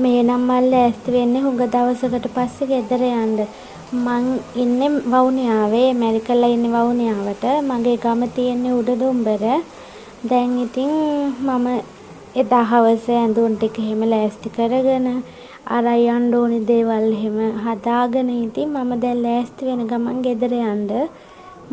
මේ නම් මම ලෑස්ති වෙන්නේ හුඟ දවසකට පස්සේ ගෙදර යන්න. මං ඉන්නේ වවුනියාවේ, මැරිකල්ලා ඉන්නේ වවුනියාවට. මගේ ගම තියෙන්නේ උඩදුම්බර. දැන් ඉතින් මම එදා හවස ඇඳුම් ටික එහෙම ලෑස්ති කරගෙන අරන් යන්න ඕනි දේවල් එහෙම හදාගෙන ඉතින් මම දැන් ලෑස්ති වෙන ගමන් ගෙදර යන්න.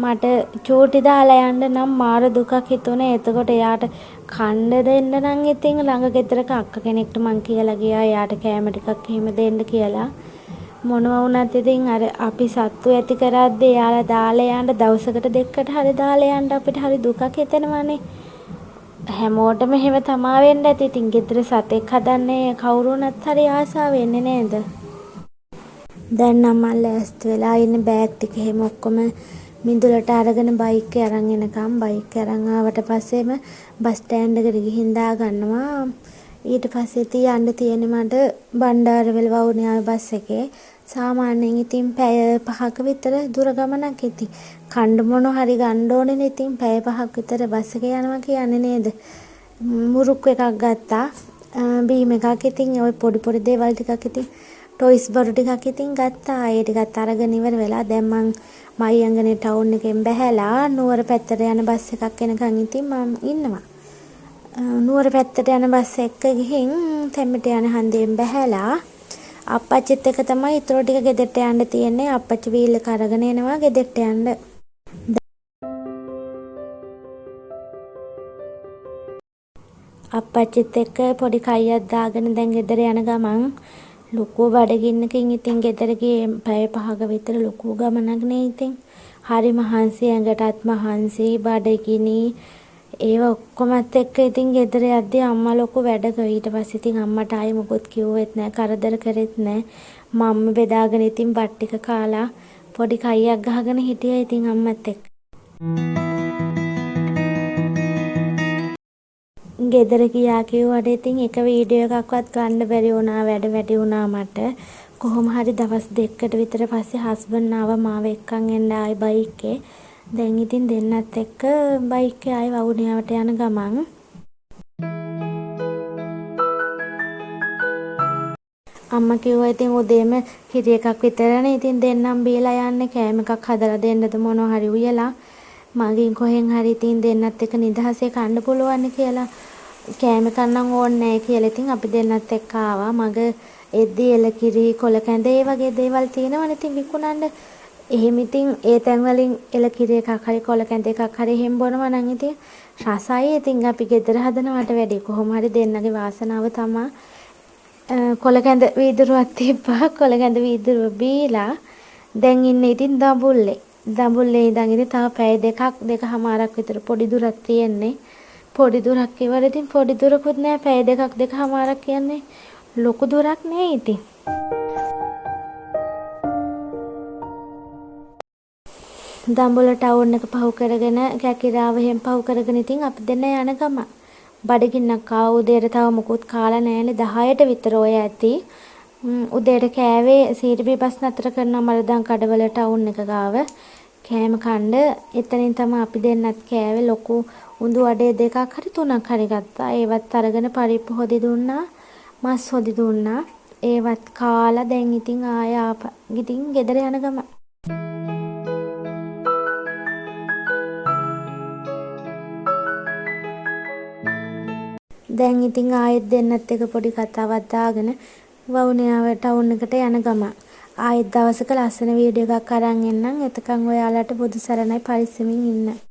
මට චූටි දාලා යන්න නම් මාර දුකක් හිතුණේ. එතකොට එයාට කන්න දෙන්න නම් ඉතින් ළඟ ගෙදරක අක්ක කෙනෙක්ට මං කියලා ගියා එයාට කෑම ටිකක් එහෙම දෙන්න කියලා. මොනවා වුණත් ඉතින් අර අපි සත්තු ඇති කරද්දී එයාලා දාලා යන්න දවසකට දෙකකට හරි දාලා යන්න අපිට හරි දුකක් හිතෙනවනේ. හැමෝටම එහෙම තමා වෙන්න ඇති. ඉතින් ගෙදර සතෙක් හදන්නේ කවුරු වුණත් හරි ආසාවෙන්නේ නේද? දැන් නම් මම ලෑස්ති වෙලා ඉන්නේ බෑග් ටික එහෙම ඔක්කොම මිදුලට අරගෙන බයික් එක අරන් එනකම්. බයික් එක අරන් ආවට පස්සේම බස් ස්ටෑන්ඩ් එකට ගිහින් දාගන්නවා. ඊට පස්සේ ඉතින් යන්න තියෙන්නේ මට බණ්ඩාරවැල වවුනියාවේ බස් එකේ. සාමාන්‍යයෙන් ඉතින් පැය 5ක විතර දුර ගමනක් ඉතින්. කන්න මොනවා හරි ගන්න ඕනේනේ ඉතින් පැය 5ක් විතර බස් එකේ යනවා කියන්නේ නේද? මුරුක්කු එකක් ගත්තා. බීම් එකක් ඉතින් ওই පොඩි පොඩි දේවල් ටිකක් ඉතින් ටොයිස් බඩු ටිකක් ඉතින් ගත්තා. ඒ ටිකත් අරගෙන ඉවර වෙලා දැන් මං මයංගනේ ටවුන් එකෙන් බැහැලා නුවර පැත්තට යන බස් එකක් එනකන් ඉතින් මම ඉන්නවා. නුවර පැත්තට යන බස් එක ගිහින් තැම්මට යන හන්දියෙන් බැහැලා අප්පච්චිත් එක්ක තමයි ඊටු ටික ගෙදරට යන්න තියෙන්නේ. අප්පච්චි වීල් එක අරගෙන එනවා ගෙදරට යන්න. අප්පච්චිත් එක්ක පොඩි කයියක් දාගෙන දැන් ගෙදර යන ගමන් ලොකු බඩගින්නකින් ඉතින් ගෙදර ගියේ පැය 5ක විතර ලොකු ගමනක් නේ ඉතින්. හරි මහන්සි ඇඟටත් මහන්සි බඩගිනි ඒව ඔක්කොමත් එක්ක ඉතින් ගෙදර යද්දී අම්මා ලොකු වැඩ කරා. ඊට පස්සේ ඉතින් අම්මට ආයෙ මොකුත් කිව්වෙත් නෑ කරදර කරෙත් නෑ. මම්ම බෙදාගෙන ඉතින් බත් ටික කාලා පොඩි කයියක් ගහගෙන හිටියා ඉතින් අම්මත් එක්ක. ගෙදර ගියා කිව්වට ඉතින් එක වීඩියෝ එකක්වත් ගන්න බැරි වුණා. වැඩ වැඩි වුණා මට. කොහොම හරි දවස් දෙකකට විතර පස්සේ හස්බන්ඩ් ආවා මාව එක්කන් එන්න ආයි බයික් එකේ. දැන් ඉතින් දෙන්නත් එක්ක බයික් එකේ ආයි වවුනියාවට යන ගමන් අම්මා කිව්වා ඉතින් උදේම කිරි එකක් විතරනේ ඉතින් දෙන්නම් බීලා යන්නේ. කෑම එකක් හදලා දෙන්නද මොනවා හරි උයලා. මගෙන් කොහෙන් හරි ඉතින් දෙන්නත් එක්ක නිදහසේ කන්න පුළුවන් කියලා. කෑම කන්නම් ඕනේ නැහැ කියලා ඉතින් අපි දෙන්නත් එක්ක ආවා. මග එද්දි එලකිරි කොල කැඳ ඒ වගේ දේවල් තියෙනවනේ ඉතින් විකුණන්න. එහෙම ඉතින් ඒ තැන් වලින් එලකිරි එකක් හරි කොල කැඳ එකක් හරි එහෙම බොනවා නම් ඉතින් රසයි. ඉතින් අපි ගෙදර හදනවට වැඩි කොහොම හරි දෙන්නගේ වාසනාව තමා. කොල කැඳ වීදුරුවක් තිබ්බා. කොල කැඳ වීදුරුව බීලා දැන් ඉන්නේ ඉතින් දඹුල්ලේ. දඹුල්ලේ ඉඳන් ඉතින් තව පැය දෙකමාරක් විතර පොඩි දුරක් තියෙන්නේ. පොඩි දුරක් ඉවර ඉතින් පොඩි දුරකුත් නෑ. පැය දෙකමාරක් කියන්නේ ලොකු දුරක් නේ ඉතින්. දඹුල්ල ටවුන් එක පහු කරගෙන කැකිරාව එහෙම පහු කරගෙන ඉතින් අපි දෙන්න යන ගම. බඩගින්නක් ආවා. උදේට තව මොකුත් කාලා නෑනේ. 10ට විතර ඔය ඇති. උදේට කෑවේ සීරිබී බස් නතර කරනවා මලදන් කඩවල ටවුන් එක ගාව. කෑම කන්න එතනින් තමයි අපි දෙන්නත් කෑවේ. ලොකු උඳු අඩේ 2ක් හරි 3ක් හරි ගත්තා. ඒවත් අරගෙන පරිප්පු හොදි දුන්නා. මස් හොදි දුන්නා. ඒවත් කාලා දැන් ඉතින් ආය ඉතින් ගෙදර යන ගම. දැන් ඉතින් ආයෙත් දෙන්නත් එක පොඩි කතාවක් දාගෙන වවුනියාව ටවුන් එකට යන ගම. ආයෙත් දවසක ලස්සන වීඩියෝ එකක් අරන් එන්නම්. එතකන් ඔයාලට බුදු සරණයි පරිස්සමින් ඉන්න.